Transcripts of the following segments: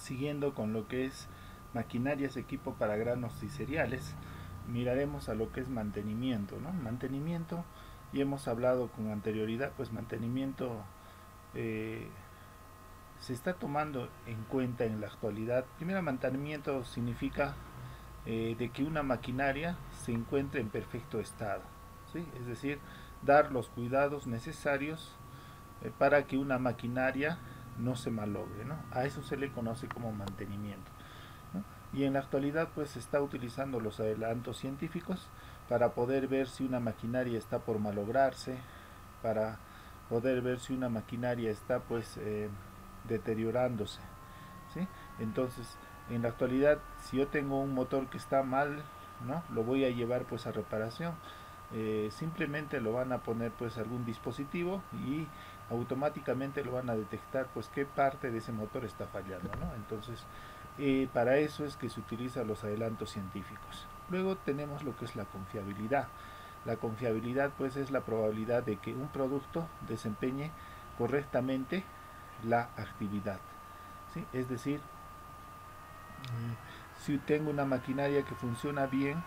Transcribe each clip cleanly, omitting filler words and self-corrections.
siguiendo con lo que es maquinarias, equipo para granos y cereales, miraremos a lo que es mantenimiento, ¿no? Mantenimiento, y hemos hablado con anterioridad, pues mantenimiento eh, se está tomando en cuenta en la actualidad. Primero, mantenimiento significa de que una maquinaria se encuentre en perfecto estado, ¿sí? Es decir, dar los cuidados necesarios para que una maquinaria no se malogre, ¿no? A eso se le conoce como mantenimiento, ¿no? Y en la actualidad pues se está utilizando los adelantos científicos para poder ver si una maquinaria está por malograrse, para poder ver si una maquinaria está pues deteriorándose, ¿sí? Entonces, en la actualidad, si yo tengo un motor que está mal, ¿no? Lo voy a llevar pues a reparación. Simplemente lo van a poner pues algún dispositivo y automáticamente lo van a detectar pues qué parte de ese motor está fallando, ¿no? Entonces, para eso es que se utilizan los adelantos científicos. Luego tenemos lo que es la confiabilidad. La confiabilidad pues es la probabilidad de que un producto desempeñe correctamente la actividad, ¿sí? Es decir, si tengo una maquinaria que funciona bien,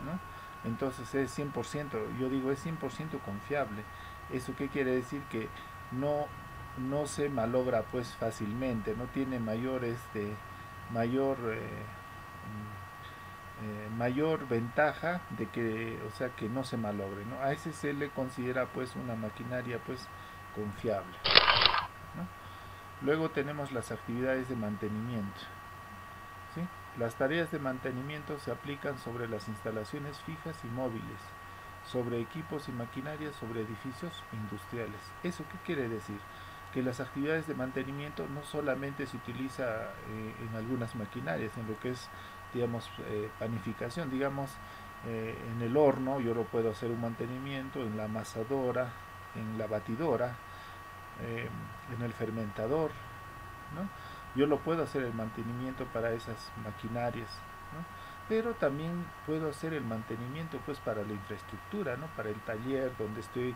¿no? Entonces es 100%, yo digo es 100% confiable. ¿Eso qué quiere decir? Que no, no se malogra pues fácilmente, no tiene mayor, mayor ventaja de que, o sea, que no se malogre, ¿no? A ese se le considera pues una maquinaria pues confiable, ¿no? Luego tenemos las actividades de mantenimiento, ¿sí? Las tareas de mantenimiento se aplican sobre las instalaciones fijas y móviles, sobre equipos y maquinarias, sobre edificios industriales. ¿Eso qué quiere decir? Que las actividades de mantenimiento no solamente se utiliza en algunas maquinarias, en lo que es, digamos, panificación, digamos, en el horno yo lo puedo hacer un mantenimiento, en la amasadora, en la batidora, eh, en el fermentador, ¿no? Yo lo puedo hacer el mantenimiento para esas maquinarias, ¿no? Pero también puedo hacer el mantenimiento pues para la infraestructura, ¿no? Para el taller donde estoy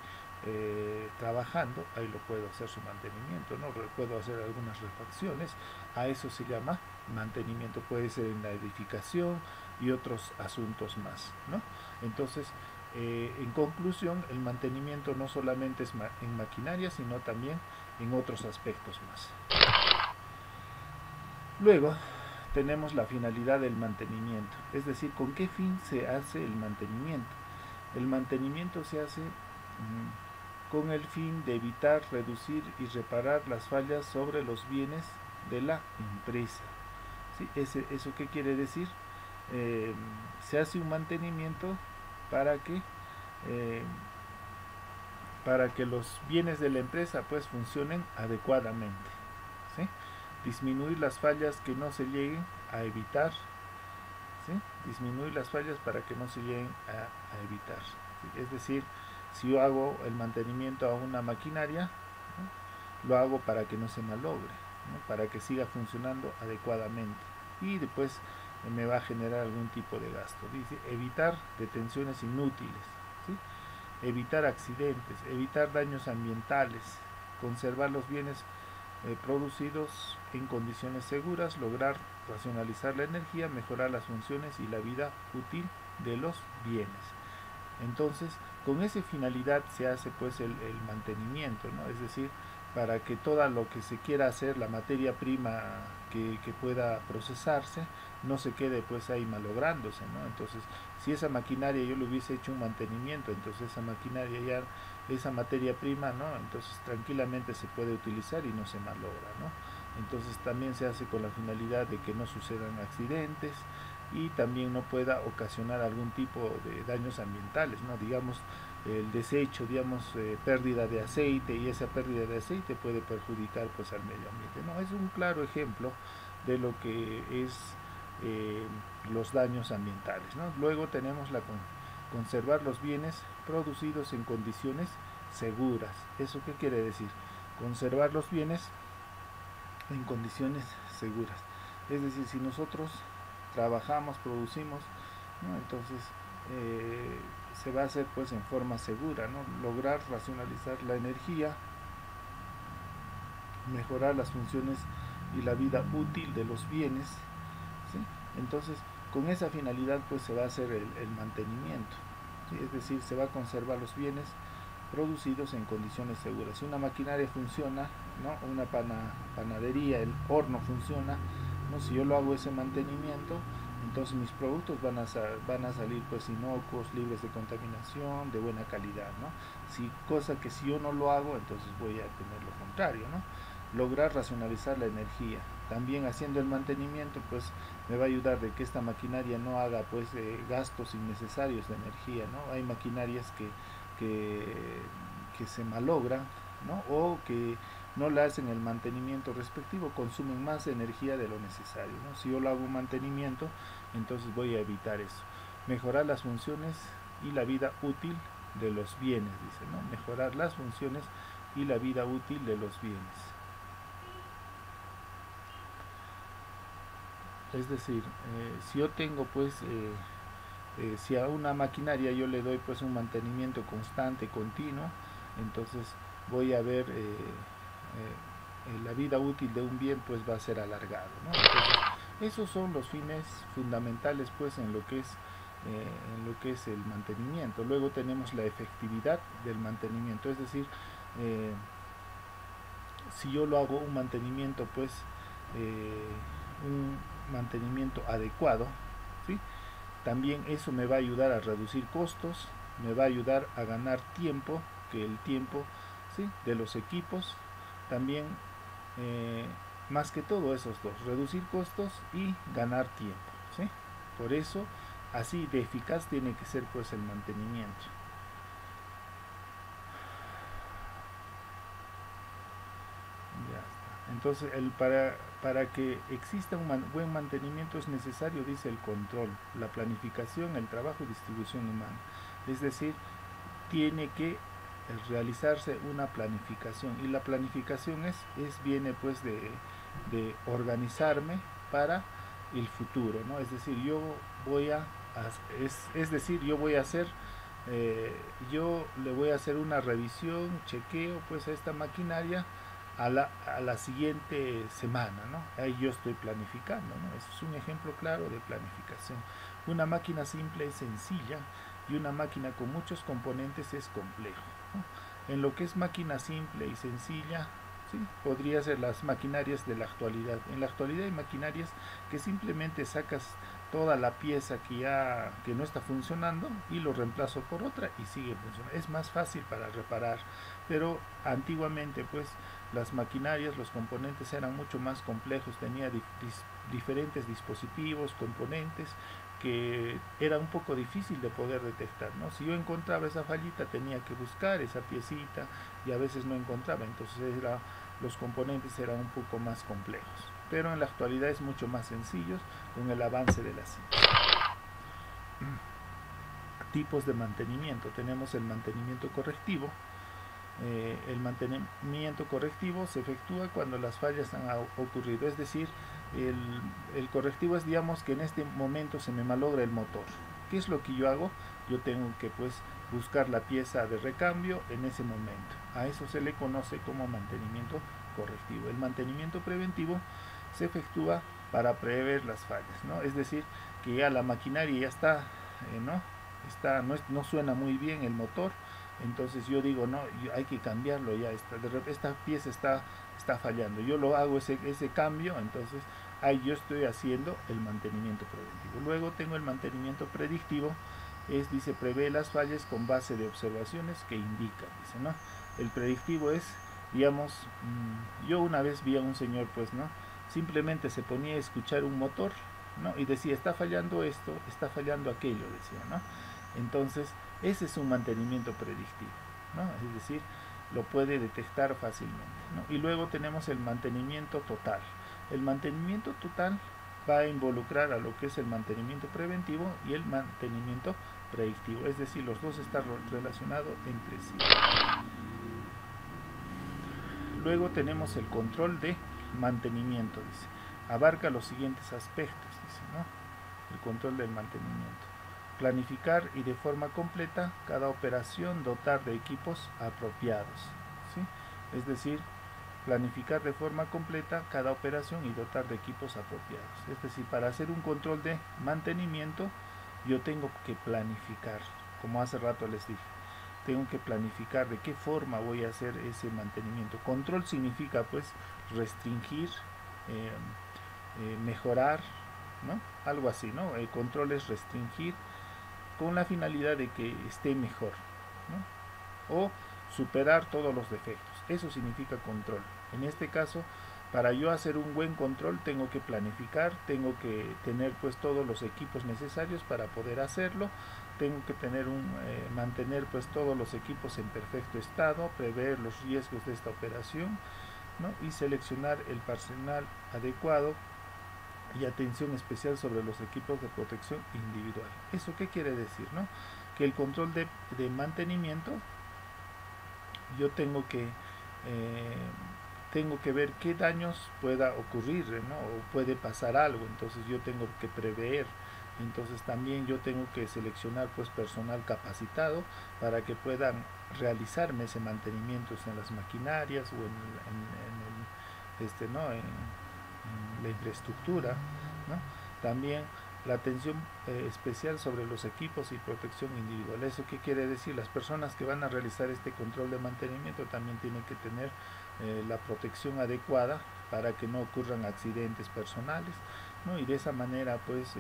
trabajando, ahí lo puedo hacer su mantenimiento, ¿no? Puedo hacer algunas refacciones, a eso se llama mantenimiento, puede ser en la edificación y otros asuntos más, ¿no? Entonces, en conclusión, el mantenimiento no solamente es en maquinaria, sino también en otros aspectos más. Luego tenemos la finalidad del mantenimiento, es decir, con qué fin se hace el mantenimiento. El mantenimiento se hace con el fin de evitar, reducir y reparar las fallas sobre los bienes de la empresa. ¿Sí? ¿Eso qué quiere decir? Se hace un mantenimiento para que, eh, para que los bienes de la empresa pues funcionen adecuadamente, ¿sí? Disminuir las fallas que no se lleguen a evitar, ¿sí? Disminuir las fallas para que no se lleguen a evitar, ¿sí? Es decir, si yo hago el mantenimiento a una maquinaria, ¿no? Lo hago para que no se malogre, ¿no? Para que siga funcionando adecuadamente y después me va a generar algún tipo de gasto. Dice evitar detenciones inútiles, ¿sí? Evitar accidentes, evitar daños ambientales, conservar los bienes producidos en condiciones seguras, lograr racionalizar la energía, mejorar las funciones y la vida útil de los bienes. Entonces, con esa finalidad se hace pues el mantenimiento, ¿no? Es decir, para que todo lo que se quiera hacer, la materia prima que pueda procesarse, no se quede pues ahí malográndose, ¿no? Entonces, si esa maquinaria yo le hubiese hecho un mantenimiento, entonces esa maquinaria ya, esa materia prima, ¿no? Entonces tranquilamente se puede utilizar y no se malogra, ¿no? Entonces también se hace con la finalidad de que no sucedan accidentes y también no pueda ocasionar algún tipo de daños ambientales, ¿no? Digamos, el desecho, digamos, pérdida de aceite, y esa pérdida de aceite puede perjudicar pues al medio ambiente, ¿no? Es un claro ejemplo de lo que es eh, los daños ambientales, ¿no? Luego tenemos la conservar los bienes producidos en condiciones seguras. ¿Eso qué quiere decir? Conservar los bienes en condiciones seguras. Es decir, si nosotros trabajamos, producimos, ¿no? Entonces se va a hacer pues en forma segura, ¿no? Lograr racionalizar la energía, mejorar las funciones y la vida útil de los bienes, ¿sí? Entonces, con esa finalidad pues se va a hacer el mantenimiento, ¿sí? Es decir, se va a conservar los bienes producidos en condiciones seguras. Si una maquinaria funciona, ¿no? Una panadería, el horno funciona, ¿no? Si yo lo hago ese mantenimiento, entonces mis productos van a salir pues inocuos, libres de contaminación, de buena calidad, ¿no? Cosa que si yo no lo hago, entonces voy a tener lo contrario, ¿no? Lograr racionalizar la energía. También haciendo el mantenimiento pues me va a ayudar de que esta maquinaria no haga pues gastos innecesarios de energía, ¿no? Hay maquinarias que, que se malogran, ¿no? O que no le hacen el mantenimiento respectivo, consumen más energía de lo necesario, ¿no? Si yo lo hago un mantenimiento, entonces voy a evitar eso. Mejorar las funciones y la vida útil de los bienes, dice, ¿no? Mejorar las funciones y la vida útil de los bienes. Es decir, si yo tengo pues si a una maquinaria yo le doy pues un mantenimiento constante, continuo, entonces voy a ver la vida útil de un bien pues va a ser alargado, ¿no? Entonces, esos son los fines fundamentales pues en lo que es el mantenimiento. Luego tenemos la efectividad del mantenimiento, es decir, eh, si yo lo hago un mantenimiento pues un mantenimiento adecuado, ¿sí? También eso me va a ayudar a reducir costos, me va a ayudar a ganar tiempo, que el tiempo, ¿sí? De los equipos, también eh, más que todo esos dos, reducir costos y ganar tiempo, ¿sí? Por eso, así de eficaz tiene que ser pues el mantenimiento. Ya está. Entonces, para que exista un buen mantenimiento es necesario, dice, el control, la planificación, el trabajo y distribución humana. Es decir, tiene que realizarse una planificación, y la planificación viene pues de organizarme para el futuro, ¿no? Es decir, yo voy a es decir, yo voy a hacer yo le voy a hacer una revisión, chequeo pues a esta maquinaria a la siguiente semana, ¿no? Ahí yo estoy planificando, ¿no? Eso es un ejemplo claro de planificación. Una máquina simple es sencilla y una máquina con muchos componentes es complejo, ¿no? En lo que es máquina simple y sencilla, ¿sí? Podría ser las maquinarias de la actualidad. En la actualidad hay maquinarias que simplemente sacas toda la pieza que no está funcionando y lo reemplazo por otra y sigue funcionando. Es más fácil para reparar, pero antiguamente pues las maquinarias, los componentes eran mucho más complejos, tenía diferentes dispositivos, componentes que era un poco difícil de poder detectar, ¿no? Si yo encontraba esa fallita tenía que buscar esa piecita y a veces no encontraba, entonces los componentes eran un poco más complejos. Pero en la actualidad es mucho más sencillo con el avance de la ciencia. Tipos de mantenimiento. Tenemos el mantenimiento correctivo. El mantenimiento correctivo se efectúa cuando las fallas han ocurrido, es decir, el correctivo es, digamos, que en este momento se me malogra el motor. ¿Qué es lo que yo hago? Yo tengo que pues buscar la pieza de recambio en ese momento. A eso se le conoce como mantenimiento correctivo. El mantenimiento preventivo se efectúa para prever las fallas, ¿no? Es decir, que ya la maquinaria ya está, no suena muy bien el motor, entonces yo digo, no, hay que cambiarlo ya, esta pieza está fallando, yo lo hago ese cambio, entonces ahí yo estoy haciendo el mantenimiento preventivo. Luego tengo el mantenimiento predictivo, dice, prevé las fallas con base de observaciones que indican, dice, ¿no? El predictivo es, digamos, yo una vez vi a un señor, pues, ¿no? Simplemente se ponía a escuchar un motor, ¿no? Y decía, está fallando esto, está fallando aquello, decía, ¿no? Entonces, ese es un mantenimiento predictivo, ¿no? Es decir, lo puede detectar fácilmente, ¿no? Y luego tenemos el mantenimiento total. El mantenimiento total va a involucrar a lo que es el mantenimiento preventivo y el mantenimiento predictivo, es decir, los dos están relacionados entre sí. Luego tenemos el control de mantenimiento, dice, abarca los siguientes aspectos, dice, ¿no? El control del mantenimiento: planificar y de forma completa cada operación, dotar de equipos apropiados, ¿sí? Es decir, planificar de forma completa cada operación y dotar de equipos apropiados. Es decir, para hacer un control de mantenimiento, yo tengo que planificar, como hace rato les dije. Tengo que planificar de qué forma voy a hacer ese mantenimiento. Control significa pues restringir, mejorar, ¿no? Algo así, ¿no? El control es restringir con la finalidad de que esté mejor, ¿no? O superar todos los defectos. Eso significa control. En este caso, para yo hacer un buen control tengo que planificar, tengo que tener pues todos los equipos necesarios para poder hacerlo, tengo que tener mantener pues todos los equipos en perfecto estado, prever los riesgos de esta operación, ¿no? Y seleccionar el personal adecuado y atención especial sobre los equipos de protección individual. ¿Eso qué quiere decir, no? Que el control de mantenimiento, yo tengo que ver qué daños pueda ocurrir, ¿no? O puede pasar algo, entonces yo tengo que prever. Entonces también yo tengo que seleccionar pues personal capacitado para que puedan realizarme ese mantenimiento en las maquinarias o en la infraestructura, ¿no? También la atención especial sobre los equipos y protección individual. ¿Eso qué quiere decir? Las personas que van a realizar este control de mantenimiento también tienen que tener la protección adecuada para que no ocurran accidentes personales, ¿no? Y de esa manera pues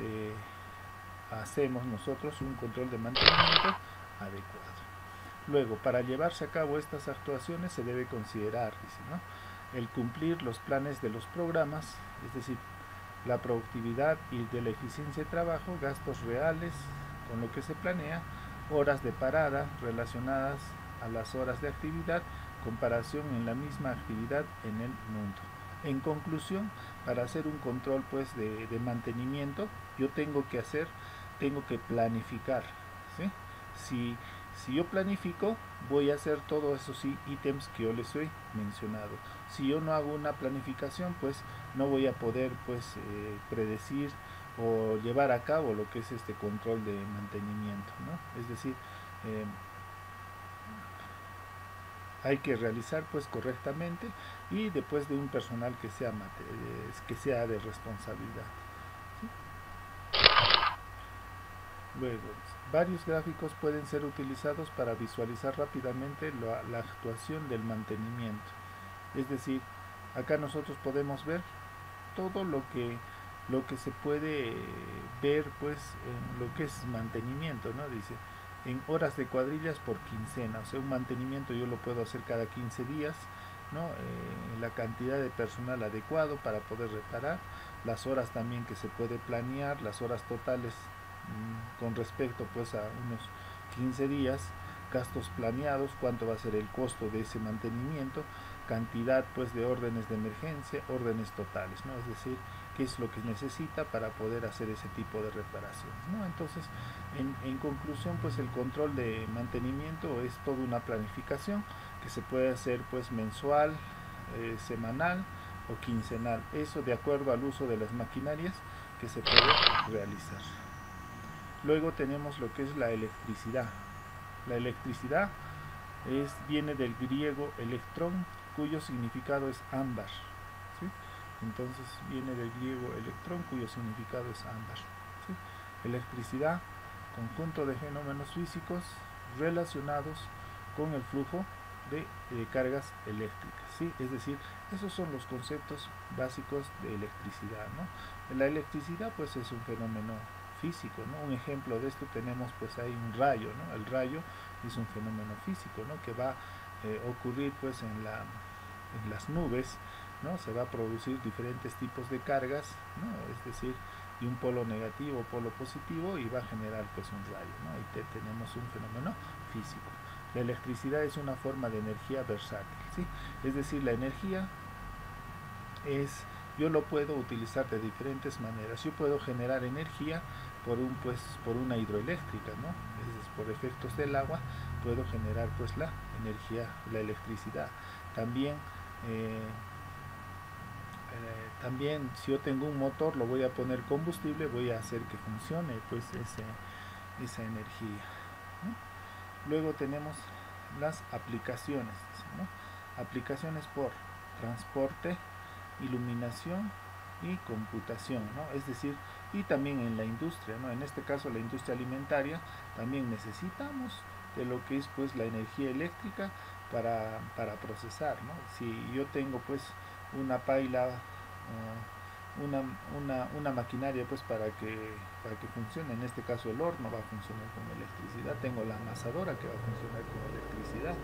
hacemos nosotros un control de mantenimiento adecuado. Luego, para llevarse a cabo estas actuaciones se debe considerar, dice, ¿no?, el cumplir los planes de los programas, es decir, la productividad y de la eficiencia de trabajo, gastos reales con lo que se planea, horas de parada relacionadas a las horas de actividad, comparación en la misma actividad en el mundo. En conclusión, para hacer un control pues de mantenimiento, yo tengo que planificar, ¿sí? Si yo planifico, voy a hacer todos esos ítems que yo les he mencionado. Si yo no hago una planificación, pues no voy a poder pues predecir o llevar a cabo lo que es este control de mantenimiento, ¿no? Es decir, hay que realizar pues correctamente y después de un personal que sea de responsabilidad, ¿sí? Luego, varios gráficos pueden ser utilizados para visualizar rápidamente la actuación del mantenimiento. Es decir, acá nosotros podemos ver todo lo que se puede ver pues en lo que es mantenimiento, ¿no? Dice, en horas de cuadrillas por quincena, o sea, un mantenimiento yo lo puedo hacer cada 15 días, ¿no? La cantidad de personal adecuado para poder reparar, las horas también que se puede planear, las horas totales con respecto pues a unos 15 días, gastos planeados, cuánto va a ser el costo de ese mantenimiento, cantidad pues de órdenes de emergencia, órdenes totales, ¿no? Es decir, qué es lo que necesita para poder hacer ese tipo de reparaciones, ¿no? Entonces, en conclusión, pues el control de mantenimiento es toda una planificación que se puede hacer pues mensual, semanal o quincenal, eso de acuerdo al uso de las maquinarias que se puede realizar. Luego tenemos lo que es la electricidad. La electricidad viene del griego electrón, cuyo significado es ámbar, ¿sí? Entonces viene del griego electrón, cuyo significado es ámbar, ¿sí? Electricidad, conjunto de fenómenos físicos relacionados con el flujo de cargas eléctricas, ¿sí? Es decir, esos son los conceptos básicos de electricidad, ¿no? La electricidad pues es un fenómeno físico, ¿no? Un ejemplo de esto tenemos pues ahí un rayo, ¿no? El rayo es un fenómeno físico, ¿no?, que va a ocurrir pues en las nubes, ¿no? Se va a producir diferentes tipos de cargas, ¿no? Es decir, de un polo negativo o polo positivo, y va a generar pues un rayo, ¿no? Ahí tenemos un fenómeno físico. La electricidad es una forma de energía versátil, ¿sí? Es decir, la energía yo lo puedo utilizar de diferentes maneras. Yo puedo generar energía por una hidroeléctrica, ¿no? Es decir, por efectos del agua puedo generar pues la energía, la electricidad. También si yo tengo un motor, lo voy a poner combustible, voy a hacer que funcione pues esa energía, ¿no? Luego tenemos las aplicaciones, ¿no? Aplicaciones por transporte, iluminación y computación, ¿no? Es decir, y también en la industria, ¿no? En este caso la industria alimentaria, también necesitamos de lo que es pues la energía eléctrica para procesar, ¿no? Si yo tengo pues una paila, una maquinaria pues para que funcione, en este caso el horno va a funcionar con electricidad, tengo la amasadora que va a funcionar con electricidad,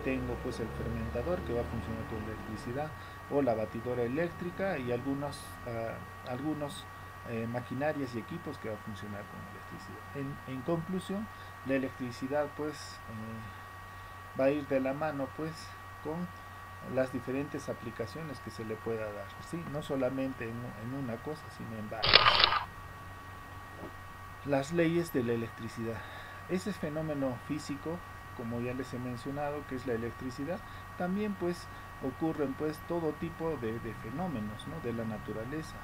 tengo pues el fermentador que va a funcionar con electricidad, o la batidora eléctrica y algunos maquinarias y equipos que va a funcionar con electricidad. En conclusión, la electricidad pues va a ir de la mano pues con las diferentes aplicaciones que se le pueda dar, ¿sí? No solamente en una cosa, sino en varias. Las leyes de la electricidad. Ese fenómeno físico, como ya les he mencionado, que es la electricidad, también pues ocurren pues todo tipo de fenómenos, ¿no? De la naturaleza,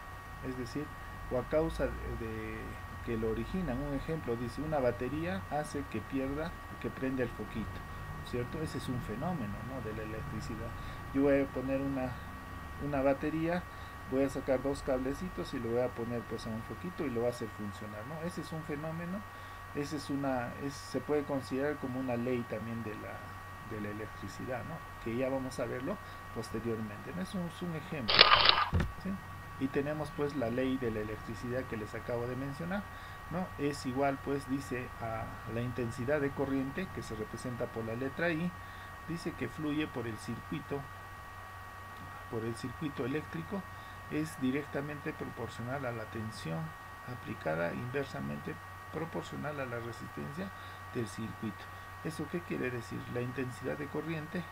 es decir, o a causa de que lo originan. Un ejemplo dice, una batería hace que prenda el foquito, ¿cierto? Ese es un fenómeno, ¿no? De la electricidad. Yo voy a poner una batería, voy a sacar dos cablecitos y lo voy a poner pues a un foquito y lo va a hacer funcionar, ¿no? Ese es un fenómeno, se puede considerar como una ley también de la electricidad, ¿no? Que ya vamos a verlo posteriormente, ¿no? Es un ejemplo, ¿sí? Y tenemos pues la ley de la electricidad que les acabo de mencionar, ¿no? Es igual pues, dice, a la intensidad de corriente, que se representa por la letra I, dice que fluye por el circuito eléctrico, es directamente proporcional a la tensión aplicada, inversamente proporcional a la resistencia del circuito. ¿Eso qué quiere decir? La intensidad de corriente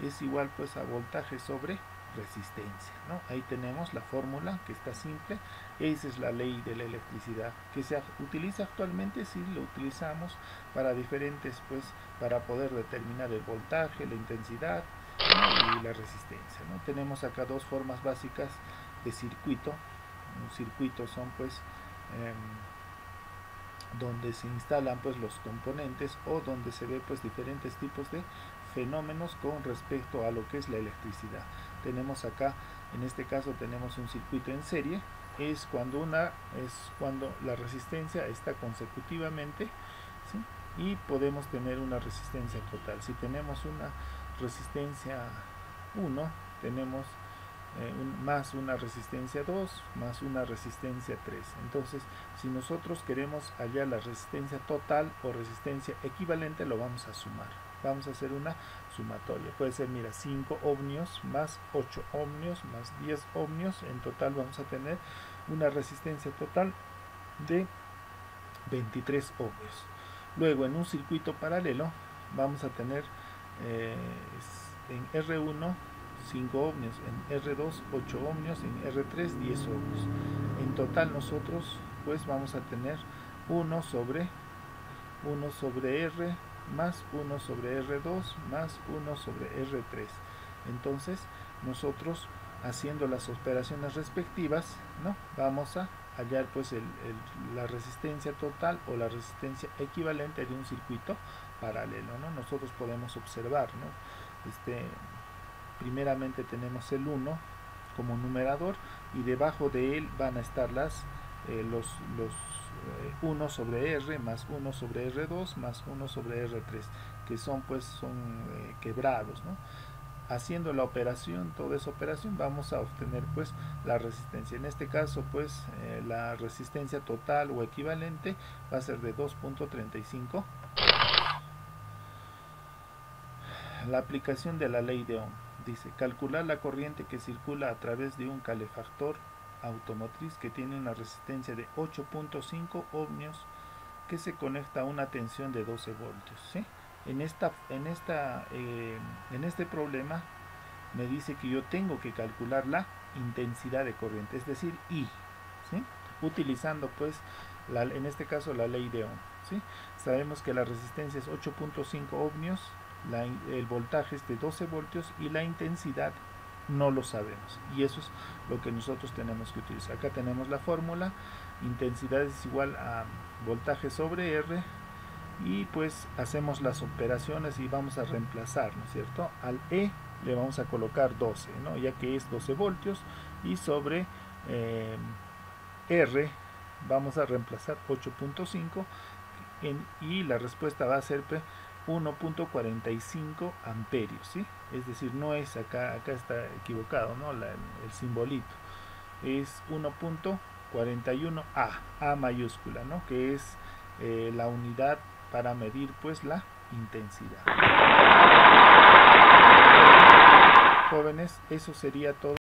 es igual pues a voltaje sobre resistencia, ¿no? Ahí tenemos la fórmula, que está simple. Esa es la ley de la electricidad que se utiliza actualmente. Sí, lo utilizamos para diferentes pues, para poder determinar el voltaje, la intensidad, ¿no? Y la resistencia, ¿no? Tenemos acá dos formas básicas de circuito. Un circuito son pues donde se instalan pues los componentes, o donde se ve pues diferentes tipos de fenómenos con respecto a lo que es la electricidad. Tenemos acá, en este caso tenemos un circuito en serie, es cuando la resistencia está consecutivamente, ¿sí? Y podemos tener una resistencia total. Si tenemos una resistencia 1, tenemos más una resistencia 2 más una resistencia 3. Entonces, si nosotros queremos hallar la resistencia total o resistencia equivalente, lo vamos a sumar. Vamos a hacer una sumatoria. Puede ser, mira, 5 ohmios más 8 ohmios más 10 ohmios. En total vamos a tener una resistencia total de 23 ohmios. Luego, en un circuito paralelo, vamos a tener en R1 5 ohmios, en R2 8 ohmios, en R3 10 ohmios. En total nosotros pues vamos a tener 1 sobre R más 1 sobre R2 más 1 sobre R3. Entonces nosotros, haciendo las operaciones respectivas, ¿no? Vamos a hallar pues la resistencia total o la resistencia equivalente de un circuito paralelo, ¿no? Nosotros podemos observar, ¿no? Primeramente tenemos el 1 como numerador, y debajo de él van a estar los 1 sobre R más 1 sobre R2 más 1 sobre R3, que son quebrados, ¿no? Haciendo la operación, toda esa operación, vamos a obtener pues la resistencia. En este caso pues la resistencia total o equivalente va a ser de 2.35. La aplicación de la ley de Ohm. Dice, calcular la corriente que circula a través de un calefactor automotriz que tiene una resistencia de 8.5 ohmios que se conecta a una tensión de 12 voltios. ¿Sí? En este problema me dice que yo tengo que calcular la intensidad de corriente, es decir, I, ¿sí? Utilizando pues en este caso la ley de Ohm, ¿sí? Sabemos que la resistencia es 8.5 ohmios, el voltaje es de 12 voltios y la intensidad no lo sabemos, y eso es lo que nosotros tenemos que utilizar. Acá tenemos la fórmula, intensidad es igual a voltaje sobre R, y pues hacemos las operaciones y vamos a reemplazar, ¿no es cierto? Al E le vamos a colocar 12, ¿no? Ya que es 12 voltios, y sobre R vamos a reemplazar 8.5 y la respuesta va a ser 1.45 amperios, ¿sí? Es decir, no es acá está equivocado, ¿no? El simbolito es 1.41 A mayúscula, ¿no? Que es la unidad para medir pues la intensidad. Jóvenes, eso sería todo.